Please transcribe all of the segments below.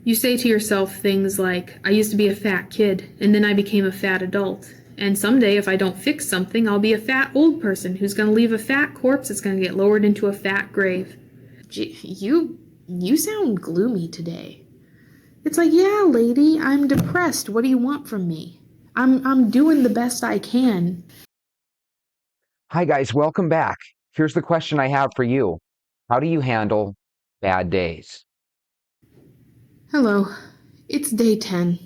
You say to yourself things like, I used to be a fat kid, and then I became a fat adult. And someday, if I don't fix something, I'll be a fat old person who's going to leave a fat corpse that's going to get lowered into a fat grave. Gee, you sound gloomy today. It's like, yeah, lady, I'm depressed. What do you want from me? I'm doing the best I can. Hi, guys. Welcome back. Here's the question I have for you. How do you handle bad days? Hello, it's day 10,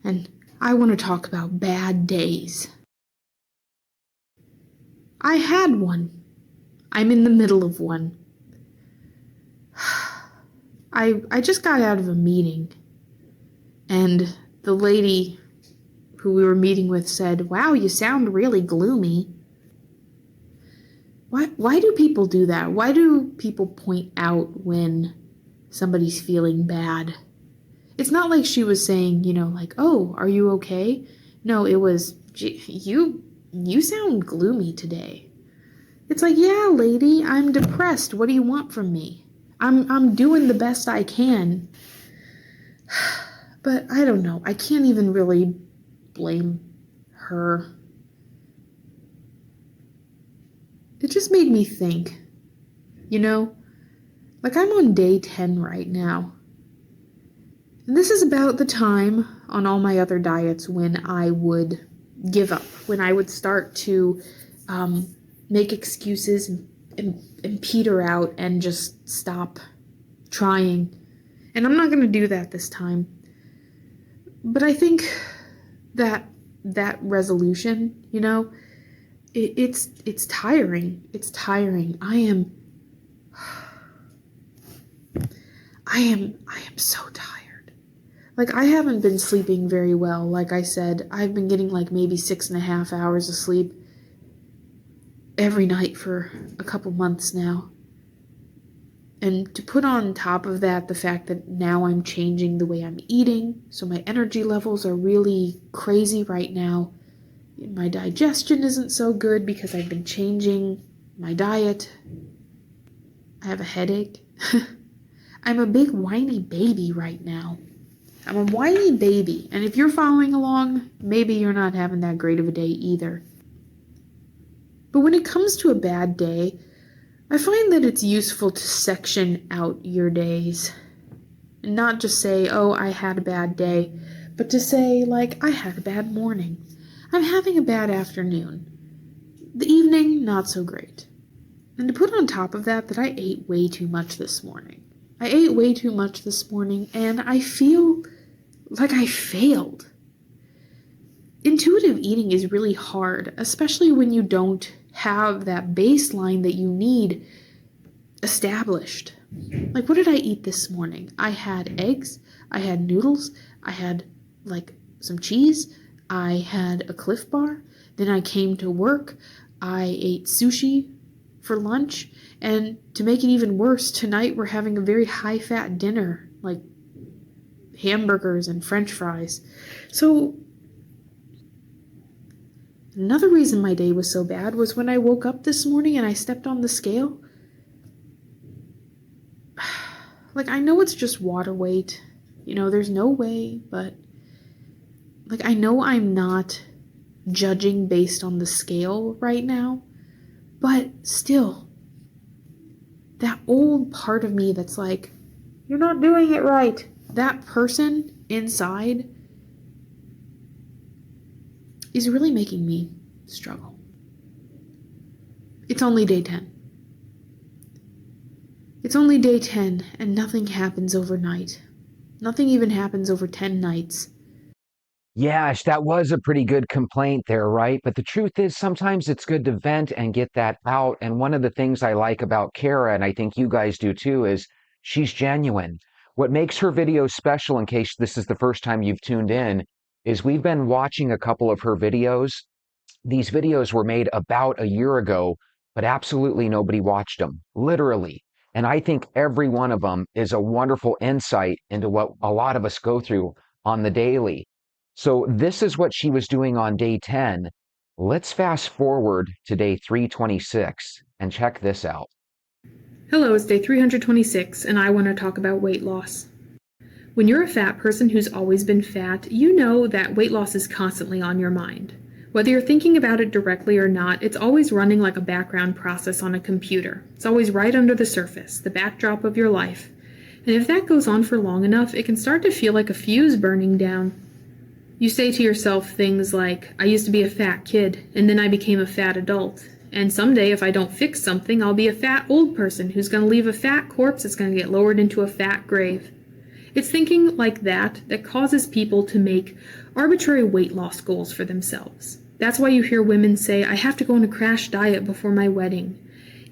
and I want to talk about bad days. I had one. I'm in the middle of one. I just got out of a meeting, and the lady who we were meeting with said, "Wow, you sound really gloomy." Why do people do that? Why do people point out when somebody's feeling bad? It's not like she was saying, like, "Oh, are you okay?" No, it was, "Gee, you sound gloomy today." It's like, "Yeah, lady, I'm depressed. What do you want from me? I'm doing the best I can." But I don't know. I can't even really blame her. It just made me think, you know, like I'm on day 10 right now. And this is about the time on all my other diets when I would give up, when I would start to make excuses and peter out and just stop trying. And I'm not going to do that this time. But I think that resolution, it's tiring. It's tiring. I am so tired. Like, I haven't been sleeping very well. Like I said, I've been getting like maybe 6.5 hours of sleep every night for a couple months now. And to put on top of that the fact that now I'm changing the way I'm eating, so my energy levels are really crazy right now. My digestion isn't so good because I've been changing my diet. I have a headache. I'm a big whiny baby right now. I'm a whiny baby, and if you're following along, maybe you're not having that great of a day either. But when it comes to a bad day, I find that it's useful to section out your days. And not just say, oh, I had a bad day, but to say, like, I had a bad morning. I'm having a bad afternoon. The evening, not so great. And to put on top of that I ate way too much this morning. I ate way too much this morning, and I feel like I failed. Intuitive eating is really hard, especially when you don't have that baseline that you need established. Like, what did I eat this morning? I had eggs, I had noodles, I had like some cheese, I had a Cliff Bar, then I came to work, I ate sushi for lunch, and to make it even worse, tonight we're having a very high-fat dinner, like hamburgers and french fries. So another reason my day was so bad was when I woke up this morning and I stepped on the scale. Like, I know it's just water weight. There's no way, but like, I know I'm not judging based on the scale right now, but still, that old part of me that's like, you're not doing it right. That person inside is really making me struggle. It's only day 10. It's only day 10, and nothing happens overnight. Nothing even happens over 10 nights. Yes, that was a pretty good complaint there, right? But the truth is, sometimes it's good to vent and get that out. And one of the things I like about Kara, and I think you guys do too, is she's genuine. What makes her videos special, in case this is the first time you've tuned in, is we've been watching a couple of her videos. These videos were made about a year ago, but absolutely nobody watched them, literally. And I think every one of them is a wonderful insight into what a lot of us go through on the daily. So this is what she was doing on day 10. Let's fast forward to day 326 and check this out. Hello, it's day 326, and I want to talk about weight loss. When you're a fat person who's always been fat, you know that weight loss is constantly on your mind. Whether you're thinking about it directly or not, it's always running like a background process on a computer. It's always right under the surface, the backdrop of your life. And if that goes on for long enough, it can start to feel like a fuse burning down. You say to yourself things like, I used to be a fat kid, and then I became a fat adult. And someday, if I don't fix something, I'll be a fat old person who's going to leave a fat corpse that's going to get lowered into a fat grave. It's thinking like that that causes people to make arbitrary weight loss goals for themselves. That's why you hear women say, I have to go on a crash diet before my wedding.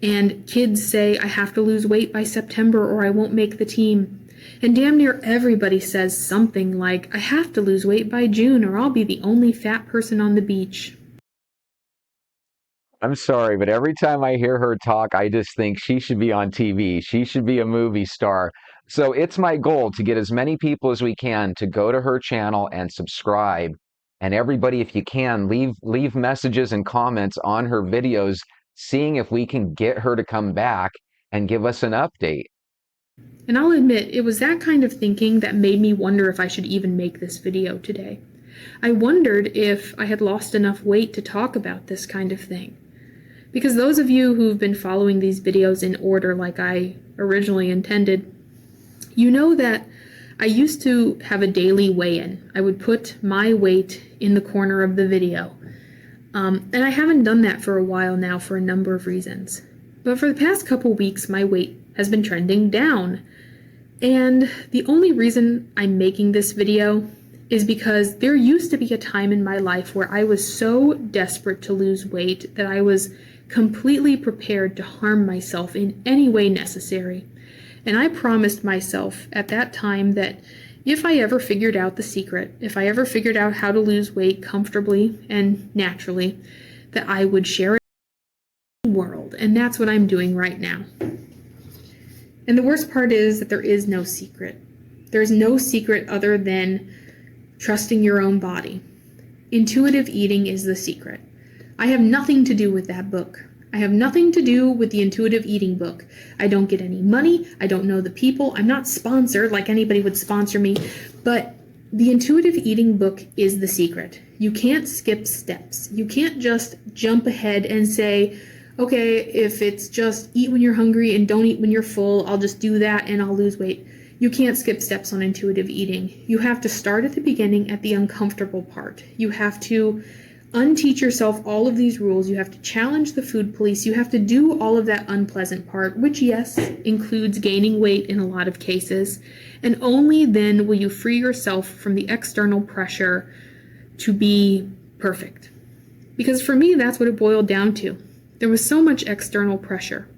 And kids say, I have to lose weight by September or I won't make the team. And damn near everybody says something like, I have to lose weight by June or I'll be the only fat person on the beach. I'm sorry, but every time I hear her talk, I just think she should be on TV. She should be a movie star. So it's my goal to get as many people as we can to go to her channel and subscribe. And everybody, if you can, leave messages and comments on her videos, seeing if we can get her to come back and give us an update. And I'll admit, it was that kind of thinking that made me wonder if I should even make this video today. I wondered if I had lost enough weight to talk about this kind of thing. Because those of you who've been following these videos in order like I originally intended, you know that I used to have a daily weigh-in. I would put my weight in the corner of the video. And I haven't done that for a while now for a number of reasons. But for the past couple weeks, my weight has been trending down. And the only reason I'm making this video is because there used to be a time in my life where I was so desperate to lose weight that I was completely prepared to harm myself in any way necessary. And I promised myself at that time that if I ever figured out the secret, if I ever figured out how to lose weight comfortably and naturally, that I would share it with the world. And that's what I'm doing right now. And the worst part is that there is no secret. There's no secret other than trusting your own body. Intuitive eating is the secret. I have nothing to do with that book. I have nothing to do with the intuitive eating book. I don't get any money. I don't know the people. I'm not sponsored like anybody would sponsor me. But the intuitive eating book is the secret. You can't skip steps. You can't just jump ahead and say, okay, if it's just eat when you're hungry and don't eat when you're full, I'll just do that and I'll lose weight. You can't skip steps on intuitive eating. You have to start at the beginning at the uncomfortable part. You have to unteach yourself all of these rules. You have to challenge the food police. You have to do all of that unpleasant part, which, yes, includes gaining weight in a lot of cases. And only then will you free yourself from the external pressure to be perfect. Because for me, that's what it boiled down to. There was so much external pressure.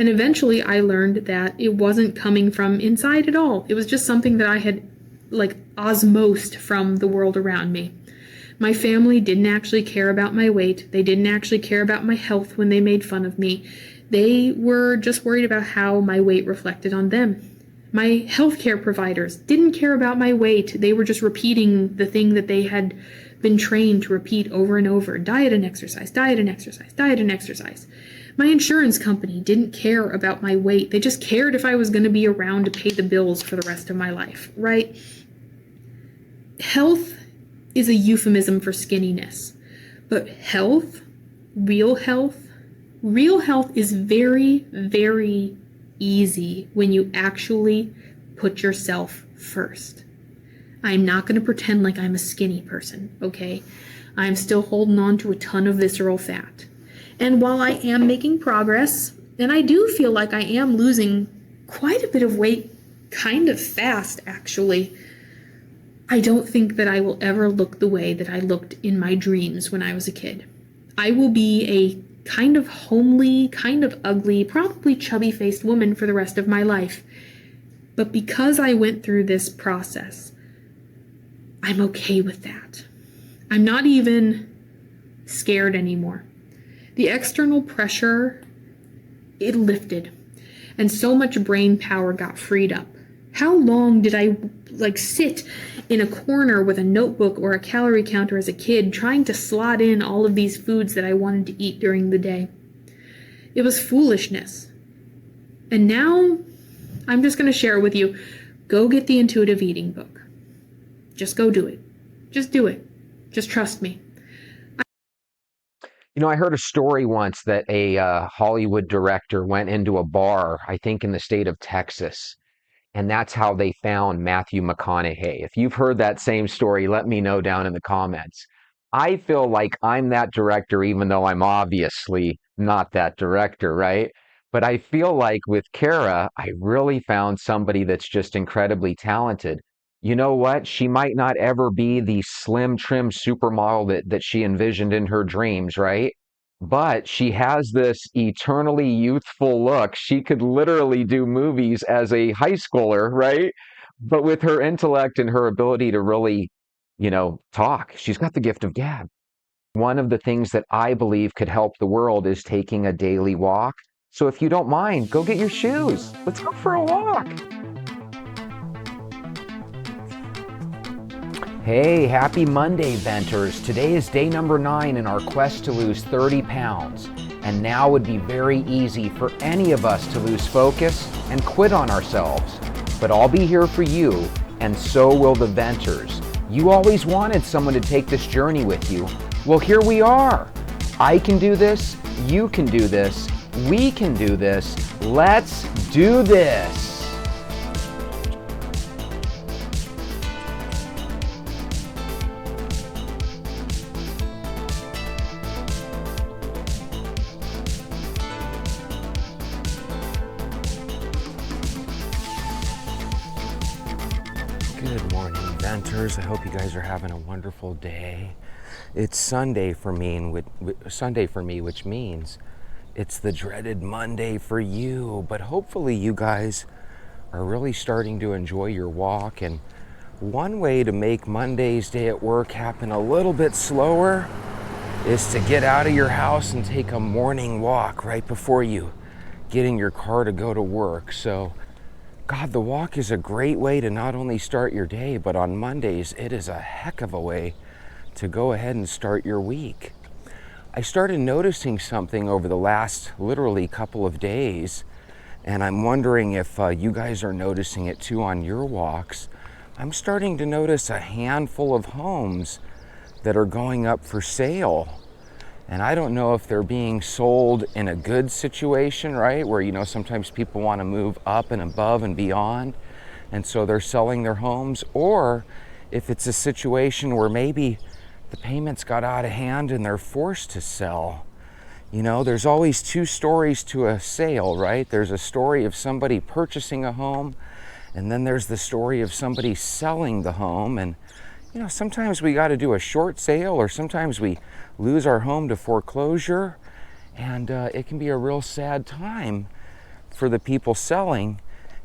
And eventually I learned that it wasn't coming from inside at all. It was just something that I had osmosed from the world around me. My family didn't actually care about my weight. They didn't actually care about my health when they made fun of me. They were just worried about how my weight reflected on them. My healthcare providers didn't care about my weight. They were just repeating the thing that they had been trained to repeat over and over. Diet and exercise, diet and exercise, diet and exercise. My insurance company didn't care about my weight. They just cared if I was going to be around to pay the bills for the rest of my life, right? Health is a euphemism for skinniness. But real health is very, very easy when you actually put yourself first. I'm not going to pretend like I'm a skinny person, okay? I'm still holding on to a ton of visceral fat. And while I am making progress, and I do feel like I am losing quite a bit of weight kind of fast, actually, I don't think that I will ever look the way that I looked in my dreams when I was a kid. I will be a kind of homely, kind of ugly, probably chubby-faced woman for the rest of my life. But because I went through this process, I'm okay with that. I'm not even scared anymore. The external pressure, it lifted, and so much brain power got freed up. How long did I sit in a corner with a notebook or a calorie counter as a kid trying to slot in all of these foods that I wanted to eat during the day? It was foolishness. And now I'm just going to share with you. Go get the intuitive eating book. Just go do it. Just do it. Just trust me. I heard a story once that a Hollywood director went into a bar, I think in the state of Texas, and that's how they found Matthew McConaughey. If you've heard that same story, let me know down in the comments. I feel like I'm that director, even though I'm obviously not that director, right? But I feel like with Kara, I really found somebody that's just incredibly talented. You know what? She might not ever be the slim, trim supermodel that she envisioned in her dreams, right? But she has this eternally youthful look. She could literally do movies as a high schooler, right? But with her intellect and her ability to really, talk, she's got the gift of gab. One of the things that I believe could help the world is taking a daily walk. So if you don't mind, go get your shoes. Let's go for a walk. Hey, happy Monday, Venters. Today is day number 9 in our quest to lose 30 pounds. And now would be very easy for any of us to lose focus and quit on ourselves. But I'll be here for you, and so will the Venters. You always wanted someone to take this journey with you. Well, here we are. I can do this, you can do this, we can do this. Let's do this. Good morning, Venters. I hope you guys are having a wonderful day. It's Sunday for me, which means it's the dreaded Monday for you. But hopefully you guys are really starting to enjoy your walk. And one way to make Monday's day at work happen a little bit slower is to get out of your house and take a morning walk right before you get in your car to go to work. So God, the walk is a great way to not only start your day, but on Mondays, it is a heck of a way to go ahead and start your week. I started noticing something over the last literally couple of days, and I'm wondering if you guys are noticing it too on your walks. I'm starting to notice a handful of homes that are going up for sale. And I don't know if they're being sold in a good situation, right? Where, sometimes people want to move up and above and beyond, and so they're selling their homes, or if it's a situation where maybe the payments got out of hand and they're forced to sell. There's always two stories to a sale, right? There's a story of somebody purchasing a home, and then there's the story of somebody selling the home. And sometimes we got to do a short sale, or sometimes we lose our home to foreclosure, and it can be a real sad time for the people selling.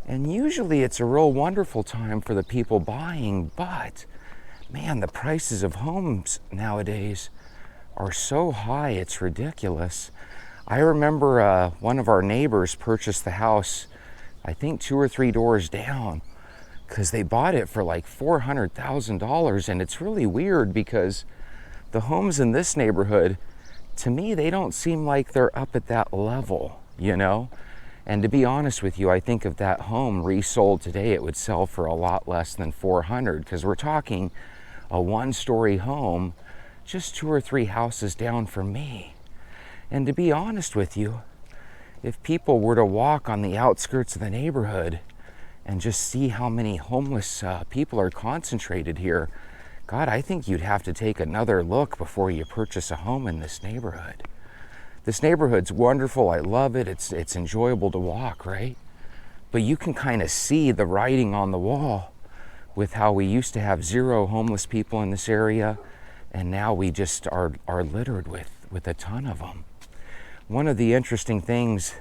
And usually it's a real wonderful time for the people buying, but man, the prices of homes nowadays are so high, it's ridiculous. I remember one of our neighbors purchased the house, I think 2 or 3 doors down, because they bought it for like $400,000. And it's really weird because the homes in this neighborhood, to me, they don't seem like they're up at that level, And to be honest with you, I think if that home resold today, it would sell for a lot less than $400,000, because we're talking a 1-story home just 2 or 3 houses down from me. And to be honest with you, if people were to walk on the outskirts of the neighborhood and just see how many homeless people are concentrated here, God, I think you'd have to take another look before you purchase a home in this neighborhood. This neighborhood's wonderful. I love it. It's enjoyable to walk, right? But you can kind of see the writing on the wall with how we used to have 0 homeless people in this area, and now we just are littered with a ton of them. One of the interesting things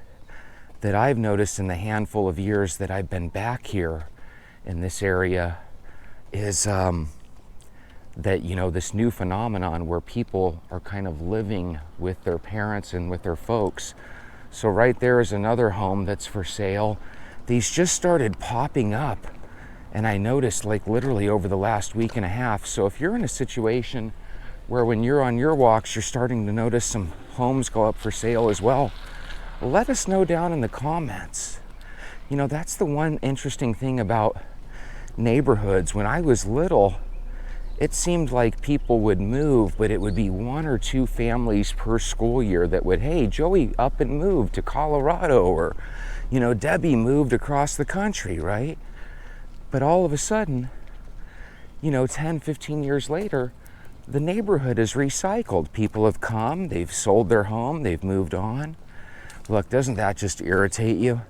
that I've noticed in the handful of years that I've been back here in this area is that, this new phenomenon where people are kind of living with their parents and with their folks. So right there is another home that's for sale. These just started popping up, and I noticed like literally over the last week and a half. So if you're in a situation where when you're on your walks, you're starting to notice some homes go up for sale as well, let us know down in the comments. That's the one interesting thing about neighborhoods. When I was little, it seemed like people would move, but it would be 1 or 2 families per school year that would, hey, Joey up and moved to Colorado, or, Debbie moved across the country, right? But all of a sudden, 10, 15 years later, the neighborhood is recycled. People have come, they've sold their home, they've moved on. Look, doesn't that just irritate you?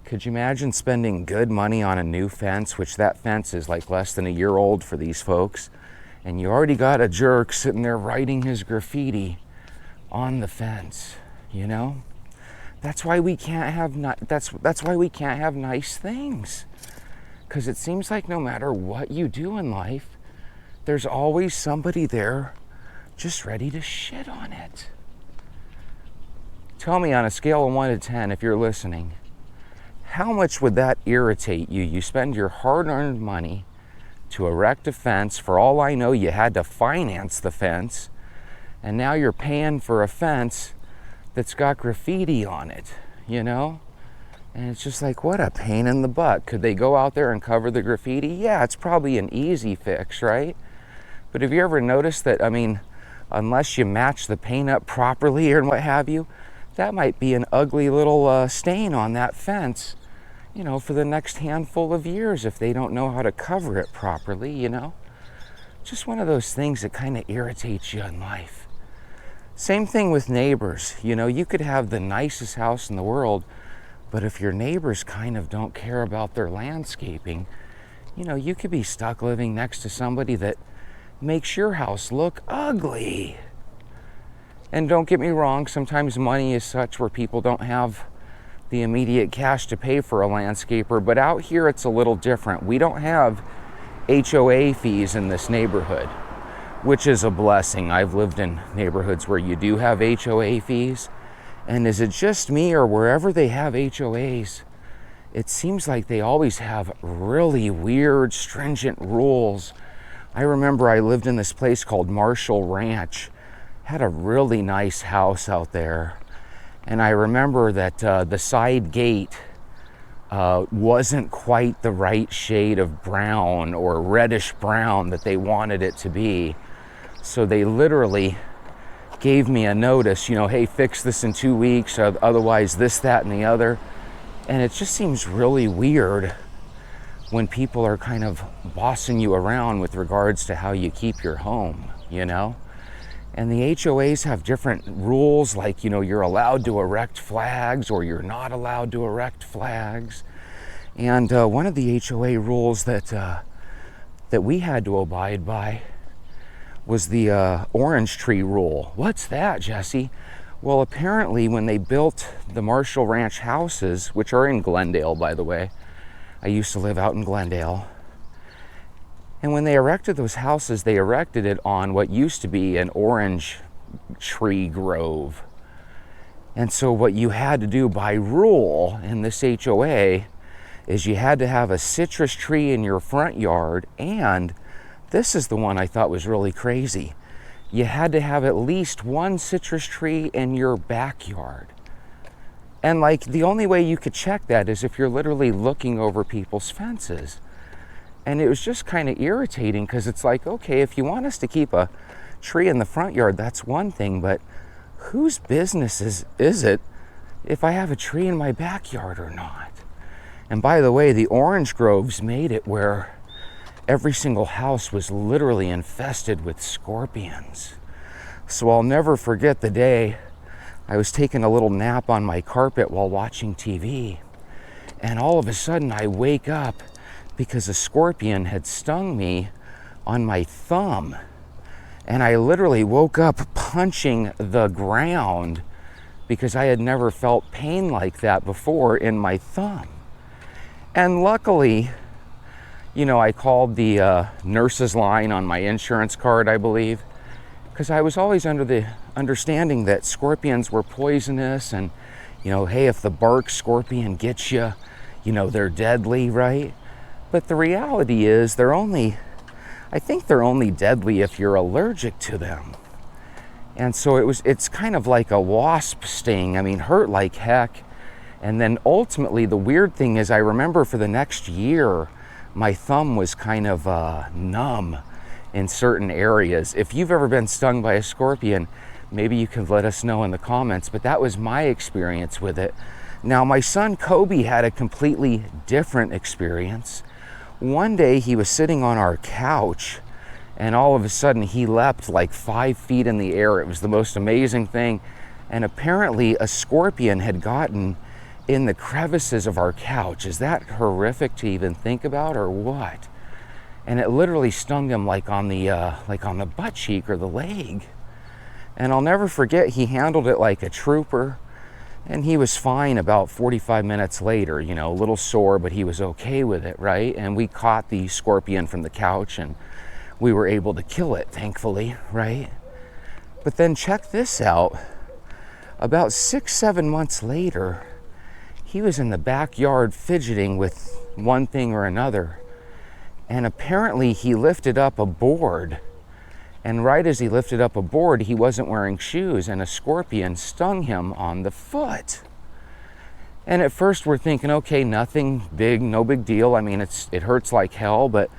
Could you imagine spending good money on a new fence, which that fence is like less than a year old for these folks, and you already got a jerk sitting there writing his graffiti on the fence, That's why we can't have that's why we can't have nice things. Because it seems like no matter what you do in life, there's always somebody there just ready to shit on it. Tell me on a scale of 1 to 10, if you're listening, how much would that irritate you? You spend your hard-earned money to erect a fence. For all I know, you had to finance the fence, and now you're paying for a fence that's got graffiti on it, And it's just like, what a pain in the butt. Could they go out there and cover the graffiti? Yeah, it's probably an easy fix, right? But have you ever noticed that, unless you match the paint up properly or what have you, that might be an ugly little stain on that fence, for the next handful of years if they don't know how to cover it properly, Just one of those things that kind of irritates you in life. Same thing with neighbors. You could have the nicest house in the world, but if your neighbors kind of don't care about their landscaping, you could be stuck living next to somebody that makes your house look ugly. And don't get me wrong, sometimes money is such where people don't have the immediate cash to pay for a landscaper, but out here it's a little different. We don't have HOA fees in this neighborhood, which is a blessing. I've lived in neighborhoods where you do have HOA fees, and is it just me, or wherever they have HOAs, it seems like they always have really weird, stringent rules. I remember I lived in this place called Marshall Ranch, had a really nice house out there, and I remember that the side gate wasn't quite the right shade of brown or reddish brown that they wanted it to be. So they literally gave me a notice, hey, fix this in 2 weeks, otherwise this, that, and the other. And it just seems really weird when people are kind of bossing you around with regards to how you keep your home, And the HOAs have different rules, like, you're allowed to erect flags or you're not allowed to erect flags. And one of the HOA rules that we had to abide by was the orange tree rule. What's that, Jesse? Well, apparently when they built the Marshall Ranch houses, which are in Glendale, by the way, I used to live out in Glendale, and when they erected those houses, they erected it on what used to be an orange tree grove. And so what you had to do by rule in this HOA is you had to have a citrus tree in your front yard, and this is the one I thought was really crazy. You had to have at least 1 citrus tree in your backyard. And the only way you could check that is if you're literally looking over people's fences. And it was just kind of irritating, because it's like, okay, if you want us to keep a tree in the front yard, that's one thing, but whose business is it if I have a tree in my backyard or not? And by the way, the orange groves made it where every single house was literally infested with scorpions. So I'll never forget the day I was taking a little nap on my carpet while watching TV, and all of a sudden I wake up because a scorpion had stung me on my thumb. And I literally woke up punching the ground because I had never felt pain like that before in my thumb. And luckily, I called the nurse's line on my insurance card, I believe, because I was always under the understanding that scorpions were poisonous, and, hey, if the bark scorpion gets you, they're deadly, right? But the reality is I think they're only deadly if you're allergic to them. And so it's kind of like a wasp sting. Hurt like heck. And then ultimately the weird thing is, I remember for the next year, my thumb was kind of numb in certain areas. If you've ever been stung by a scorpion, maybe you could let us know in the comments, but that was my experience with it. Now, my son Kobe had a completely different experience. One day he was sitting on our couch, and all of a sudden he leapt like 5 feet in the air. It was the most amazing thing. And apparently a scorpion had gotten in the crevices of our couch. Is that horrific to even think about, or what? And it literally stung him like on the butt cheek or the leg. And I'll never forget, he handled it like a trooper, and he was fine about 45 minutes later, you know, a little sore, but he was okay with it, right? And we caught the scorpion from the couch, and we were able to kill it, thankfully, right? But then check this out. About 6-7 months later, he was in the backyard fidgeting with one thing or another. And apparently he lifted up a board. And right as he lifted up a board, he wasn't wearing shoes, and a scorpion stung him on the foot. And at first we're thinking, okay, nothing big, no big deal. I mean, it hurts like hell, but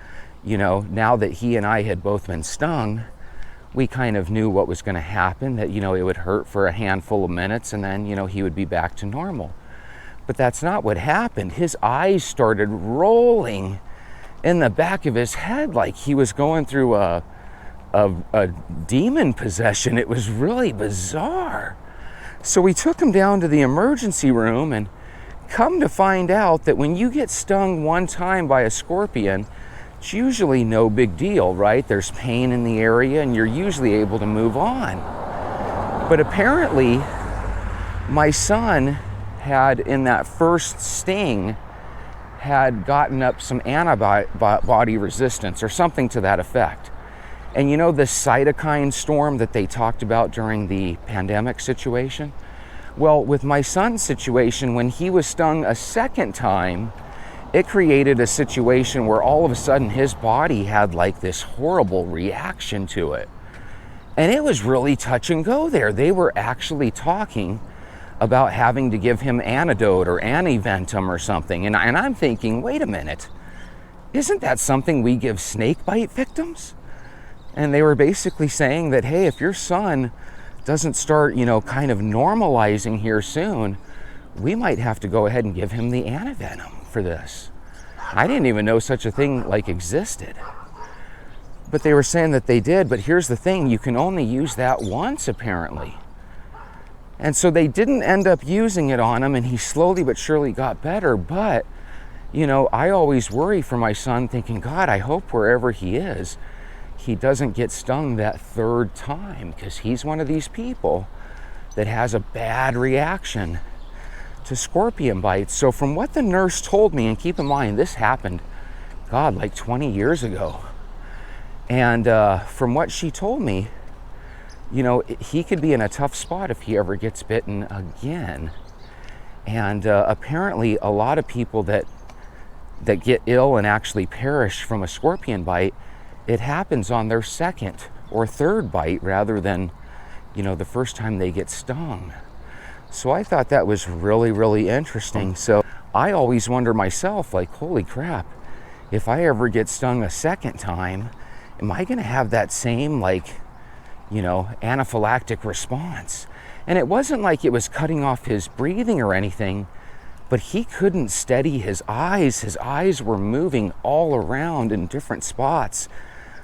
you know, now that he and I had both been stung, we kind of knew what was going to happen, that, you know, it would hurt for a handful of minutes and then, you know, he would be back to normal. But that's not what happened. His eyes started rolling in the back of his head like he was going through a demon possession. It was really bizarre. So we took him down to the emergency room, and come to find out that when you get stung one time by a scorpion, it's usually no big deal, right? There's pain in the area and you're usually able to move on. But apparently my son had, in that first sting, had gotten up some antibody resistance or something to that effect. And you know the cytokine storm that they talked about during the pandemic situation? Well, with my son's situation, when he was stung a second time, it created a situation where all of a sudden his body had like this horrible reaction to it. And it was really touch and go there. They were actually talking about having to give him antidote or aniventum or something. And I'm thinking, wait a minute, isn't that something we give snake bite victims? And they were basically saying that, hey, if your son doesn't start, you know, kind of normalizing here soon, we might have to go ahead and give him the anivenom for this. I didn't even know such a thing like existed. But they were saying that they did, but here's the thing, you can only use that once apparently. And so they didn't end up using it on him, and he slowly but surely got better. But, you know, I always worry for my son, thinking, God, I hope wherever he is, he doesn't get stung that third time, because he's one of these people that has a bad reaction to scorpion bites. So from what the nurse told me, and keep in mind, this happened, God, like 20 years ago. And from what she told me, you know, he could be in a tough spot if he ever gets bitten again. And apparently a lot of people that get ill and actually perish from a scorpion bite, it happens on their second or third bite rather than, you know, the first time they get stung. So I thought that was really, really interesting. So I always wonder myself, like, holy crap, if I ever get stung a second time, am I going to have that same, like, you know, anaphylactic response? And it wasn't like it was cutting off his breathing or anything, but he couldn't steady his eyes. His eyes were moving all around in different spots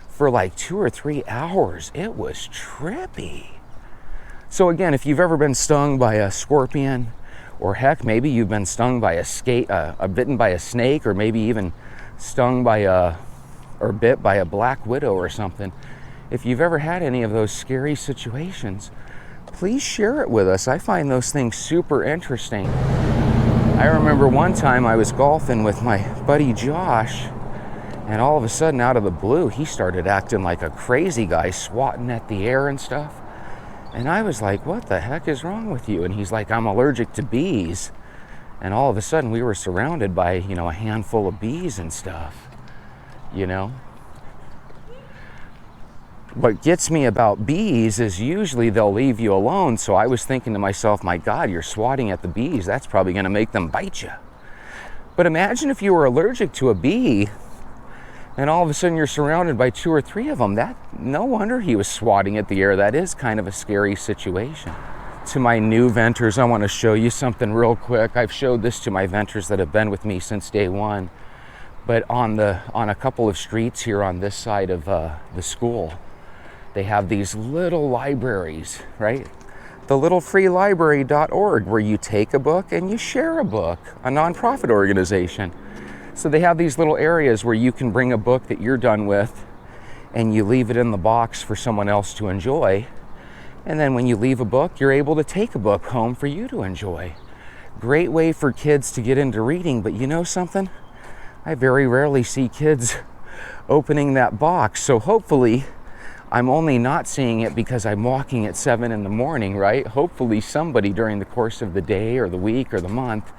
for like 2 or 3 hours. It was trippy. So again, if you've ever been stung by a scorpion, or heck, maybe you've been stung by bitten by a snake, or maybe even stung by or bit by a black widow or something, if you've ever had any of those scary situations, please share it with us. I find those things super interesting. I remember one time I was golfing with my buddy Josh, and all of a sudden, out of the blue, he started acting like a crazy guy, swatting at the air and stuff. And I was like, what the heck is wrong with you? And he's like, I'm allergic to bees. And all of a sudden, we were surrounded by, you know, a handful of bees and stuff, you know? What gets me about bees is usually they'll leave you alone. So I was thinking to myself, my God, you're swatting at the bees. That's probably going to make them bite you. But imagine if you were allergic to a bee And all of a sudden you're surrounded by 2 or 3 of them. No wonder he was swatting at the air. That is kind of a scary situation. To my new venters, I want to show you something real quick. I've showed this to my venters that have been with me since day one. But on a couple of streets here on this side of the school, they have these little libraries, right? The littlefreelibrary.org, where you take a book and you share a book, a nonprofit organization. So they have these little areas where you can bring a book that you're done with and you leave it in the box for someone else to enjoy. And then when you leave a book, you're able to take a book home for you to enjoy. Great way for kids to get into reading, but you know something? I very rarely see kids opening that box. So hopefully, I'm only not seeing it because I'm walking at 7 in the morning, right? Hopefully somebody during the course of the day or the week or the month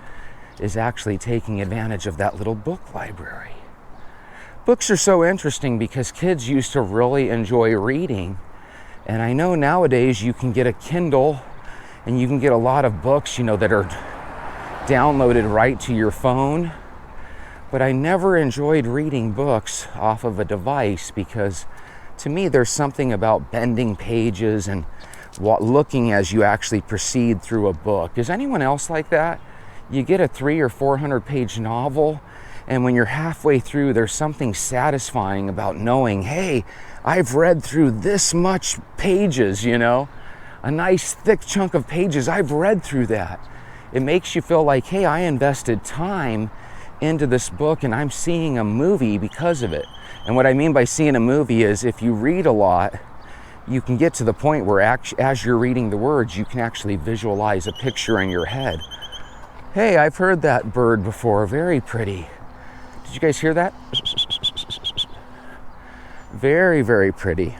is actually taking advantage of that little book library. Books are so interesting because kids used to really enjoy reading. And I know nowadays you can get a Kindle and you can get a lot of books, that are downloaded right to your phone. But I never enjoyed reading books off of a device because to me there's something about bending pages and looking as you actually proceed through a book. Is anyone else like that? You get a 300 or 400 page novel, and when you're halfway through, there's something satisfying about knowing, hey, I've read through this much pages, a nice thick chunk of pages. I've read through that. It makes you feel like, hey, I invested time into this book and I'm seeing a movie because of it. And what I mean by seeing a movie is if you read a lot, you can get to the point where as you're reading the words, you can actually visualize a picture in your head. Hey, I've heard that bird before, very pretty. Did you guys hear that? Very, very pretty.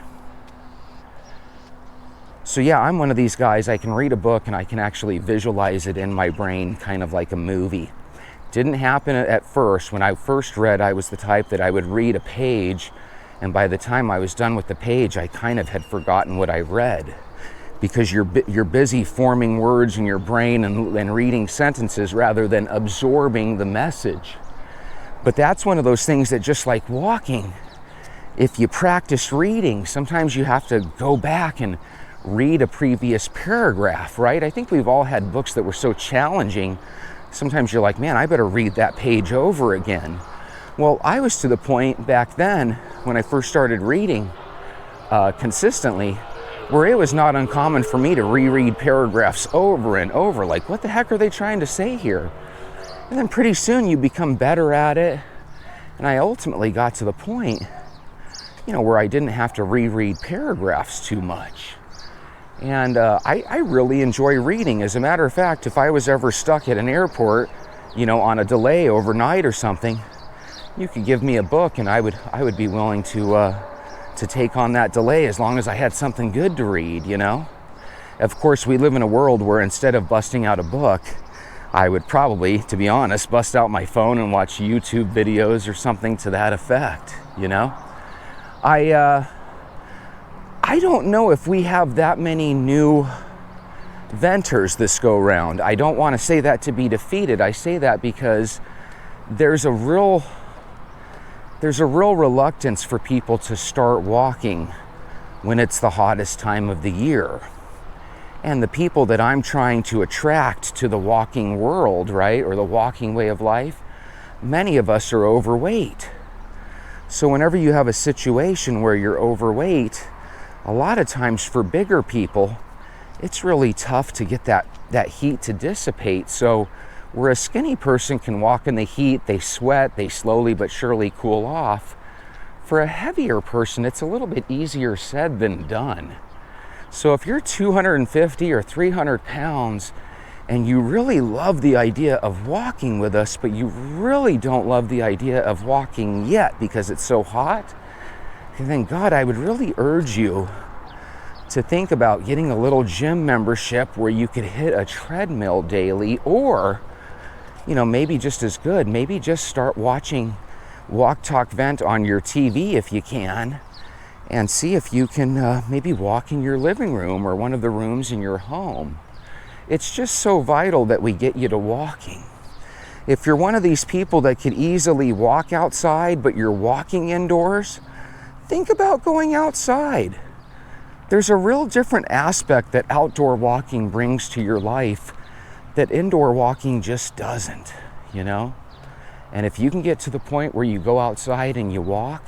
So yeah, I'm one of these guys, I can read a book and I can actually visualize it in my brain, kind of like a movie. Didn't happen at first. When I first read, I was the type that I would read a page, and by the time I was done with the page, I kind of had forgotten what I read. Because you're busy forming words in your brain and reading sentences rather than absorbing the message. But that's one of those things that, just like walking, if you practice reading, sometimes you have to go back and read a previous paragraph, right? I think we've all had books that were so challenging. Sometimes you're like, man, I better read that page over again. Well, I was to the point back then when I first started reading consistently, where it was not uncommon for me to reread paragraphs over and over, like, what the heck are they trying to say here? And then pretty soon you become better at it. And I ultimately got to the point, where I didn't have to reread paragraphs too much. And I really enjoy reading. As a matter of fact, if I was ever stuck at an airport, on a delay overnight or something, you could give me a book and I would be willing to take on that delay as long as I had something good to read, Of course, we live in a world where instead of busting out a book, I would probably, to be honest, bust out my phone and watch YouTube videos or something to that effect, I don't know if we have that many new venters this go round. I don't want to say that to be defeated. I say that because there's a real reluctance for people to start walking when it's the hottest time of the year. And the people that I'm trying to attract to the walking world, right, or the walking way of life, many of us are overweight. So whenever you have a situation where you're overweight, a lot of times for bigger people, it's really tough to get that heat to dissipate. So where a skinny person can walk in the heat, they sweat, they slowly but surely cool off. For a heavier person, it's a little bit easier said than done. So if you're 250 or 300 pounds and you really love the idea of walking with us, but you really don't love the idea of walking yet because it's so hot, then God, I would really urge you to think about getting a little gym membership where you could hit a treadmill daily, or, maybe just as good, maybe just start watching Walk Talk Vent on your TV if you can, and see if you can maybe walk in your living room or one of the rooms in your home. It's just so vital that we get you to walking. If you're one of these people that could easily walk outside, but you're walking indoors, think about going outside. There's a real different aspect that outdoor walking brings to your life that indoor walking just doesn't, you know? And if you can get to the point where you go outside and you walk,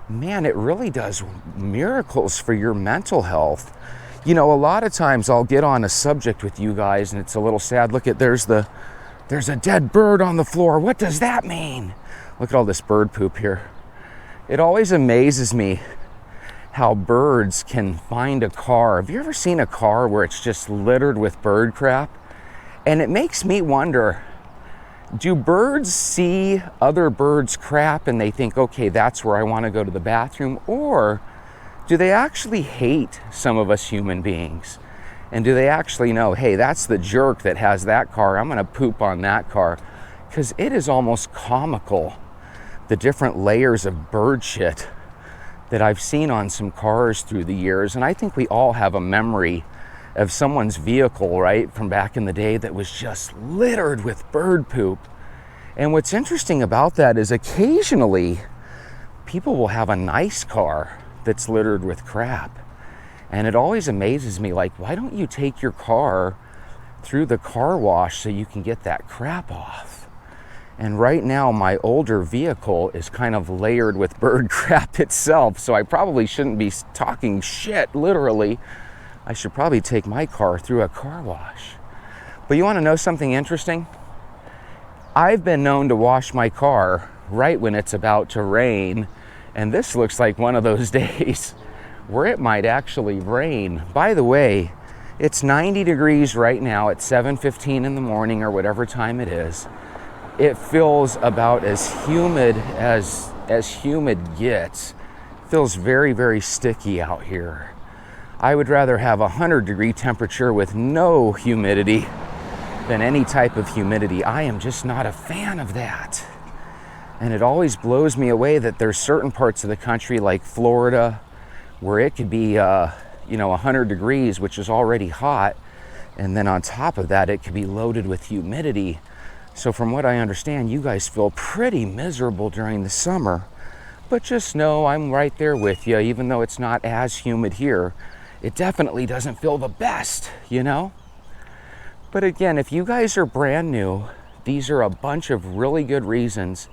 man, it really does miracles for your mental health. You know, a lot of times I'll get on a subject with you guys and it's a little sad. Look at, there's a dead bird on the floor. What does that mean? Look at all this bird poop here. It always amazes me how birds can find a car. Have you ever seen a car where it's just littered with bird crap? And it makes me wonder, do birds see other birds' crap and they think, okay, that's where I want to go to the bathroom? Or do they actually hate some of us human beings? And do they actually know, hey, that's the jerk that has that car, I'm going to poop on that car? Because it is almost comical, the different layers of bird shit that I've seen on some cars through the years. And I think we all have a memory of someone's vehicle, right, from back in the day that was just littered with bird poop. And what's interesting about that is occasionally people will have a nice car that's littered with crap. And it always amazes me, like, why don't you take your car through the car wash so you can get that crap off? And right now, my older vehicle is kind of layered with bird crap itself, so I probably shouldn't be talking shit, literally. I should probably take my car through a car wash. But you want to know something interesting? I've been known to wash my car right when it's about to rain, and this looks like one of those days where it might actually rain. By the way, it's 90 degrees right now at 7:15 in the morning or whatever time it is. It feels about as humid as humid gets. It feels very, very sticky out here. I would rather have 100-degree temperature with no humidity than any type of humidity. I am just not a fan of that. And it always blows me away that there's certain parts of the country like Florida where it could be 100 degrees, which is already hot, and then on top of that it could be loaded with humidity. So from what I understand, you guys feel pretty miserable during the summer. But just know I'm right there with you. Even though it's not as humid here, it definitely doesn't feel the best, you know? But again, if you guys are brand new, these are a bunch of really good reasons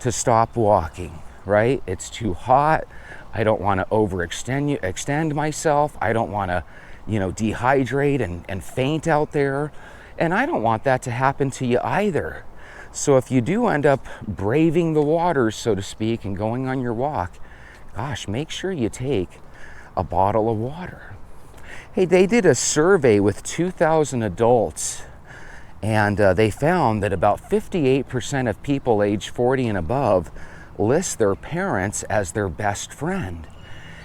to stop walking, right? It's too hot. I don't want to extend myself. I don't want to, dehydrate and faint out there. And I don't want that to happen to you either. So if you do end up braving the waters, so to speak, and going on your walk, gosh, make sure you take a bottle of water. Hey, they did a survey with 2,000 adults, and they found that about 58% of people age 40 and above list their parents as their best friend.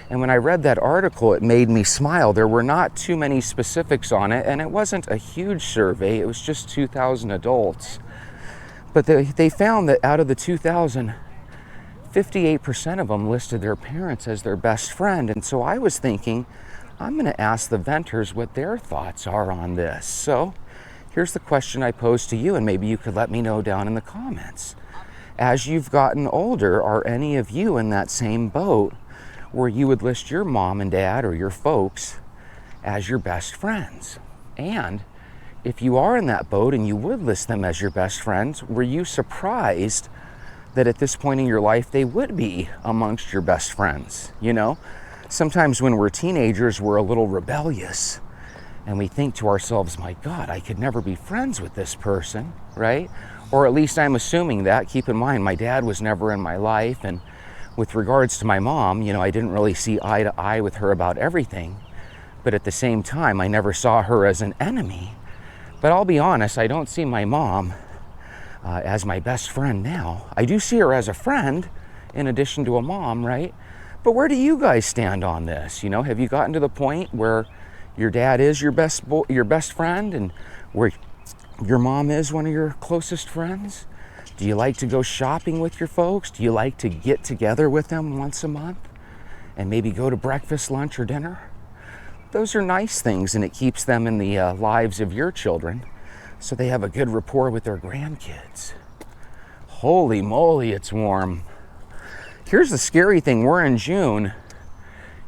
And when I read that article, it made me smile. There were not too many specifics on it, and it wasn't a huge survey. It was just 2,000 adults. But they found that out of the 2,000, 58% of them listed their parents as their best friend. And so I was thinking, I'm going to ask the venters what their thoughts are on this. So here's the question I pose to you, and maybe you could let me know down in the comments. As you've gotten older, are any of you in that same boat where you would list your mom and dad or your folks as your best friends? And if you are in that boat and you would list them as your best friends, were you surprised that at this point in your life they would be amongst your best friends? You know, sometimes when we're teenagers, we're a little rebellious and we think to ourselves, my God, I could never be friends with this person, right? Or at least I'm assuming that. Keep in mind, my dad was never in my life, and with regards to my mom, I didn't really see eye to eye with her about everything. But at the same time, I never saw her as an enemy. But I'll be honest, I don't see my mom as my best friend now. I do see her as a friend in addition to a mom, right? But where do you guys stand on this? Have you gotten to the point where your dad is your best friend and where your mom is one of your closest friends? Do you like to go shopping with your folks? Do you like to get together with them once a month and maybe go to breakfast, lunch, or dinner? Those are nice things, and it keeps them in the lives of your children. so they have a good rapport with their grandkids. Holy moly, it's warm. Here's the scary thing, we're in June.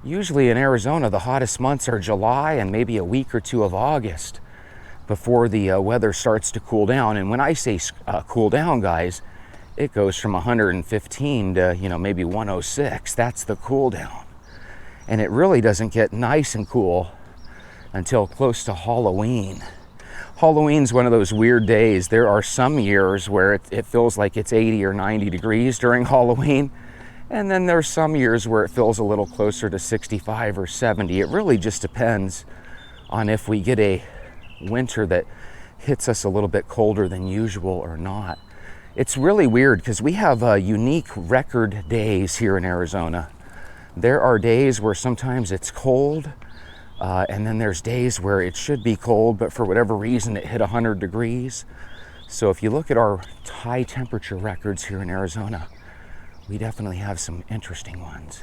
Usually in Arizona, the hottest months are July and maybe a week or two of August before the weather starts to cool down. And when I say cool down, guys, it goes from 115 to, maybe 106. That's the cool down. And it really doesn't get nice and cool until close to Halloween. Halloween's one of those weird days. There are some years where it feels like it's 80 or 90 degrees during Halloween. And then there's some years where it feels a little closer to 65 or 70. It really just depends on if we get a winter that hits us a little bit colder than usual or not. It's really weird because we have unique record days here in Arizona. There are days where sometimes it's cold, and then there's days where it should be cold, but for whatever reason it hit 100 degrees. So if you look at our high temperature records here in Arizona, we definitely have some interesting ones.